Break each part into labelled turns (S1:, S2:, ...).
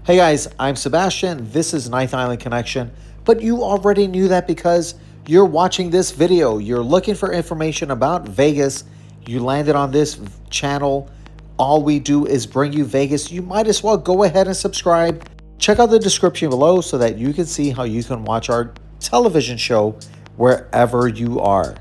S1: Hey guys, I'm Sebastian. This is Ninth Island Connection, but you already knew that because you're watching this video. You're looking for information about Vegas. You landed on this channel. All we do is bring you Vegas. You might as well go ahead and subscribe. Check out the description below so that you can see how you can watch our television show wherever you are.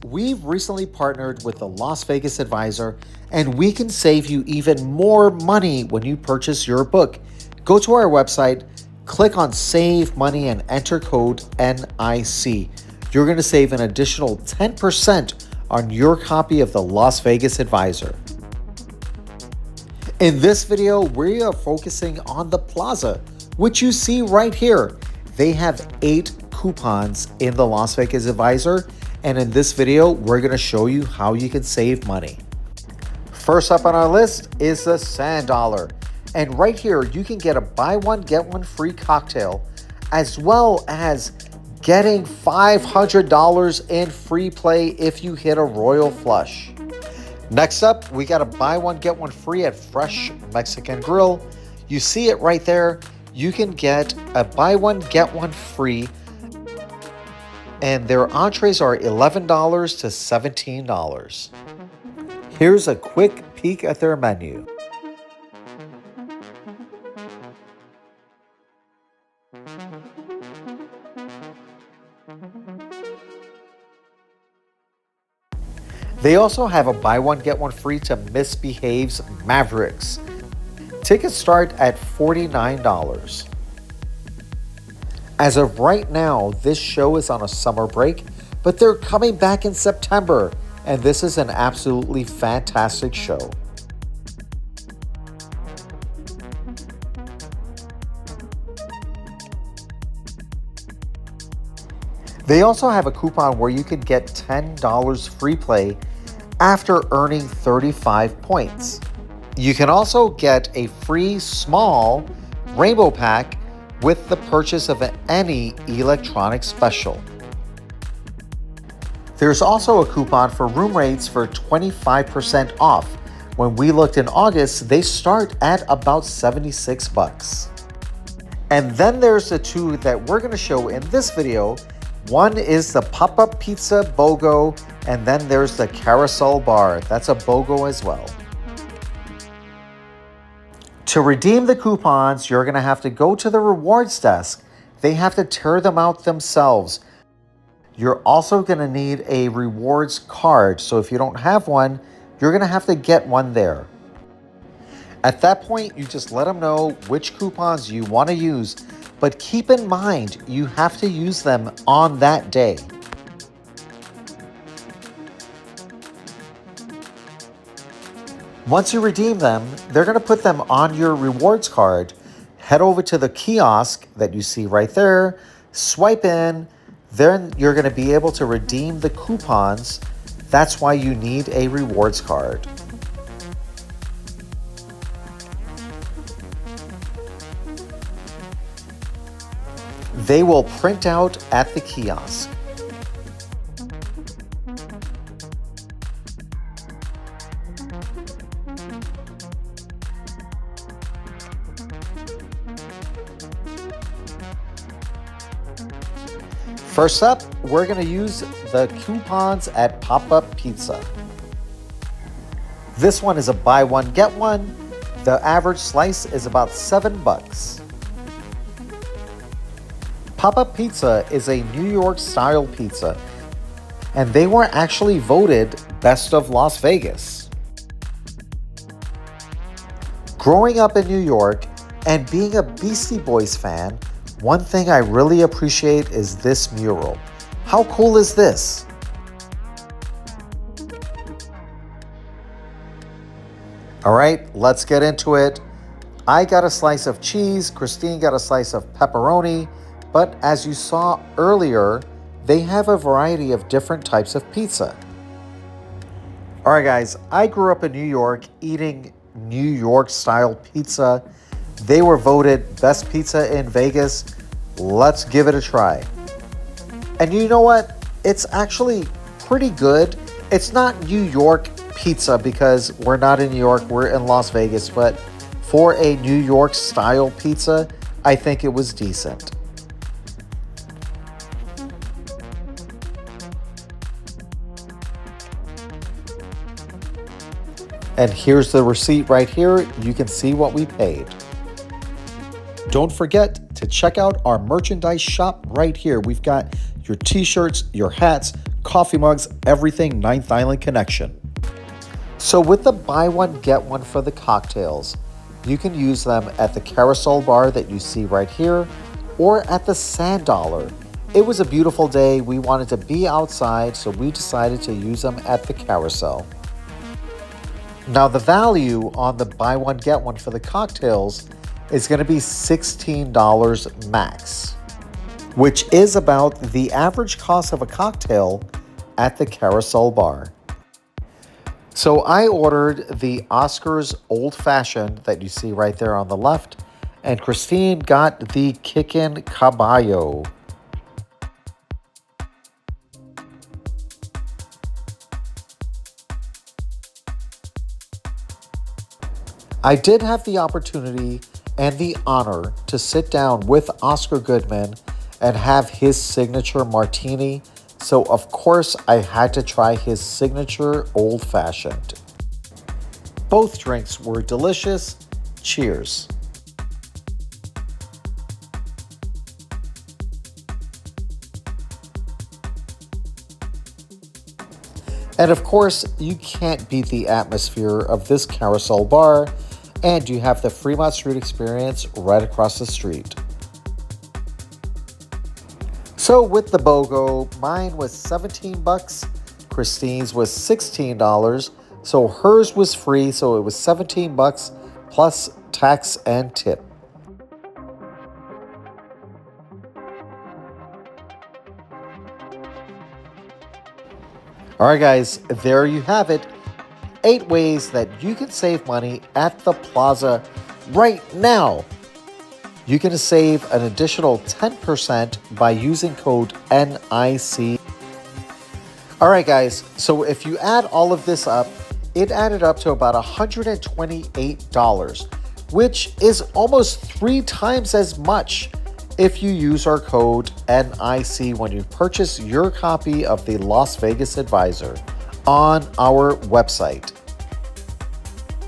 S1: We've recently partnered with the Las Vegas Advisor, and we can save you even more money when you purchase your book. Go to our website, click on Save Money, and enter code NIC. You're going to save an additional 10% on your copy of the Las Vegas Advisor. In this video, we are focusing on the Plaza, which you see right here. They have 8 coupons in the Las Vegas Advisor, and in this video, we're going to show you how you can save money. First up on our list is the Sand Dollar. And right here, you can get a buy one, get one free cocktail, as well as getting $500 in free play if you hit a royal flush. Next up, we got a buy one, get one free at Fresh Mexican Grill. You see it right there. You can get a buy one, get one free. And their entrees are $11 to $17. Here's a quick peek at their menu. They also have a buy one, get one free to Misbehaves Mavericks. Tickets start at $49. As of right now, this show is on a summer break, but they're coming back in September, and this is an absolutely fantastic show. They also have a coupon where you could get $10 free play after earning 35 points. You can also get a free small rainbow pack with the purchase of any electronic special. There's also a coupon for room rates for 25% off. When we looked in August, they start at about $76. And then there's the two that we're going to show in this video. One is the pop-up pizza BOGO, and then there's the Carousel Bar. That's a BOGO as well. To redeem the coupons, you're going to have to go to the rewards desk. They have to tear them out themselves. You're also going to need a rewards card. So if you don't have one, you're going to have to get one there. At that point, you just let them know which coupons you want to use. But keep in mind, you have to use them on that day. Once you redeem them, they're going to put them on your rewards card. Head over to the kiosk that you see right there, swipe in, then you're going to be able to redeem the coupons. That's why you need a rewards card. They will print out at the kiosk. First up, we're going to use the coupons at Pop-Up Pizza. This one is a buy one, get one. The average slice is about $7. Pop-Up Pizza is a New York style pizza, and they were actually voted Best of Las Vegas. Growing up in New York and being a Beastie Boys fan, one thing I really appreciate is this mural. How cool is this? All right, let's get into it. I got a slice of cheese, Christine got a slice of pepperoni, but as you saw earlier, they have a variety of different types of pizza. All right, guys, I grew up in New York eating New York style pizza. They were voted best pizza in Vegas. Let's give it a try. And you know what? It's actually pretty good. It's not New York pizza because we're not in New York, we're in Las Vegas, but For a New York style pizza, I think it was decent. And here's the receipt right here. You can see what we paid. Don't forget to check out our merchandise shop right here. We've got your t-shirts, your hats, coffee mugs, everything Ninth Island Connection. So with the buy one, get one for the cocktails, you can use them at the Carousel Bar that you see right here or at the Sand Dollar. It was a beautiful day. We wanted to be outside, so we decided to use them at the Carousel. Now the value on the buy one, get one for the cocktails is going to be $16 max, which is about the average cost of a cocktail at the Carousel Bar. So I ordered the Oscar's Old Fashioned that you see right there on the left, and Christine got the Kickin' Caballo. I did have the opportunity and the honor to sit down with Oscar Goodman and have his signature martini. So of course I had to try his signature Old Fashioned. Both drinks were delicious. Cheers. And of course, you can't beat the atmosphere of this Carousel Bar, and you have the Fremont Street experience right across the street. So with the BOGO, mine was 17 bucks, Christine's was $16, so hers was free, so it was 17 bucks plus tax and tip. All right, guys, there you have it. 8 ways that you can save money at the Plaza right now. You can save an additional 10% by using code NIC. All right, guys, so if you add all of this up, it added up to about $128, which is almost 3 times as much if you use our code NIC when you purchase your copy of the Las Vegas Advisor on our website.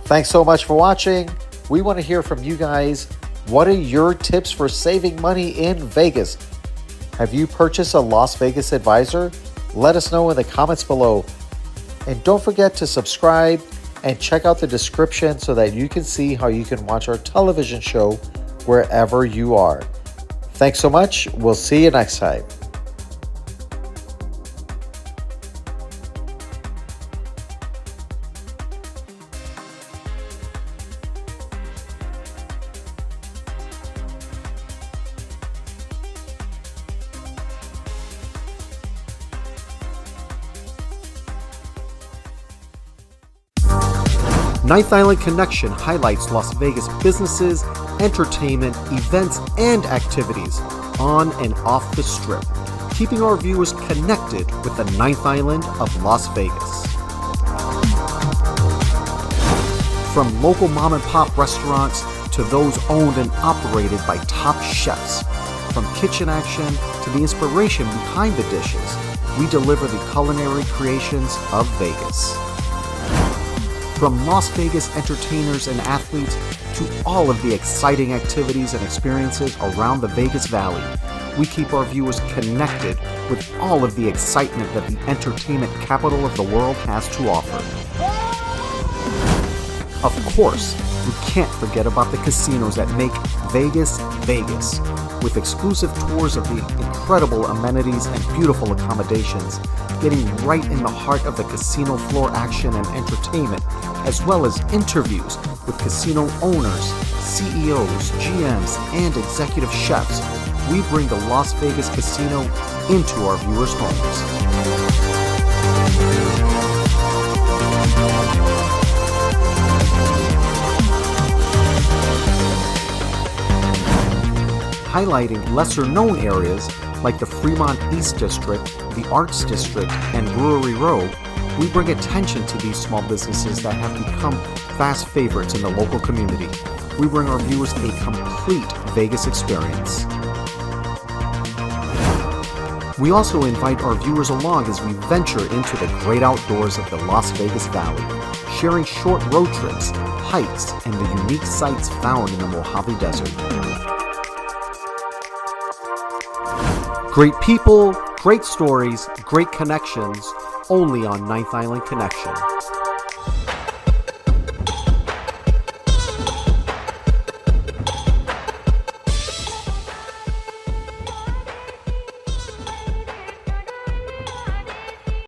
S1: Thanks so much for watching. We want to hear from you guys. What are your tips for saving money in Vegas? Have you purchased a Las Vegas Advisor? Let us know in the comments below. And don't forget to subscribe and check out the description so that you can see how you can watch our television show wherever you are. Thanks so much. We'll see you next time. Ninth Island Connection highlights Las Vegas businesses, entertainment, events, and activities on and off the Strip, keeping our viewers connected with the Ninth Island of Las Vegas. From local mom and pop restaurants to those owned and operated by top chefs, from kitchen action to the inspiration behind the dishes, we deliver the culinary creations of Vegas. From Las Vegas entertainers and athletes to all of the exciting activities and experiences around the Vegas Valley, we keep our viewers connected with all of the excitement that the entertainment capital of the world has to offer. Of course, we can't forget about the casinos that make Vegas, Vegas, with exclusive tours of the incredible amenities and beautiful accommodations, getting right in the heart of the casino floor action and entertainment, as well as interviews with casino owners, CEOs, GMs, and executive chefs. We bring the Las Vegas Casino into our viewers' homes. Highlighting lesser-known areas like the Fremont East District, the Arts District, and Brewery Row, we bring attention to these small businesses that have become fast favorites in the local community. we bring our viewers a complete Vegas experience. We also invite our viewers along as we venture into the great outdoors of the Las Vegas Valley, sharing short road trips, hikes, and the unique sights found in the Mojave Desert. Great people, great stories, great connections, only on Ninth Island Connection.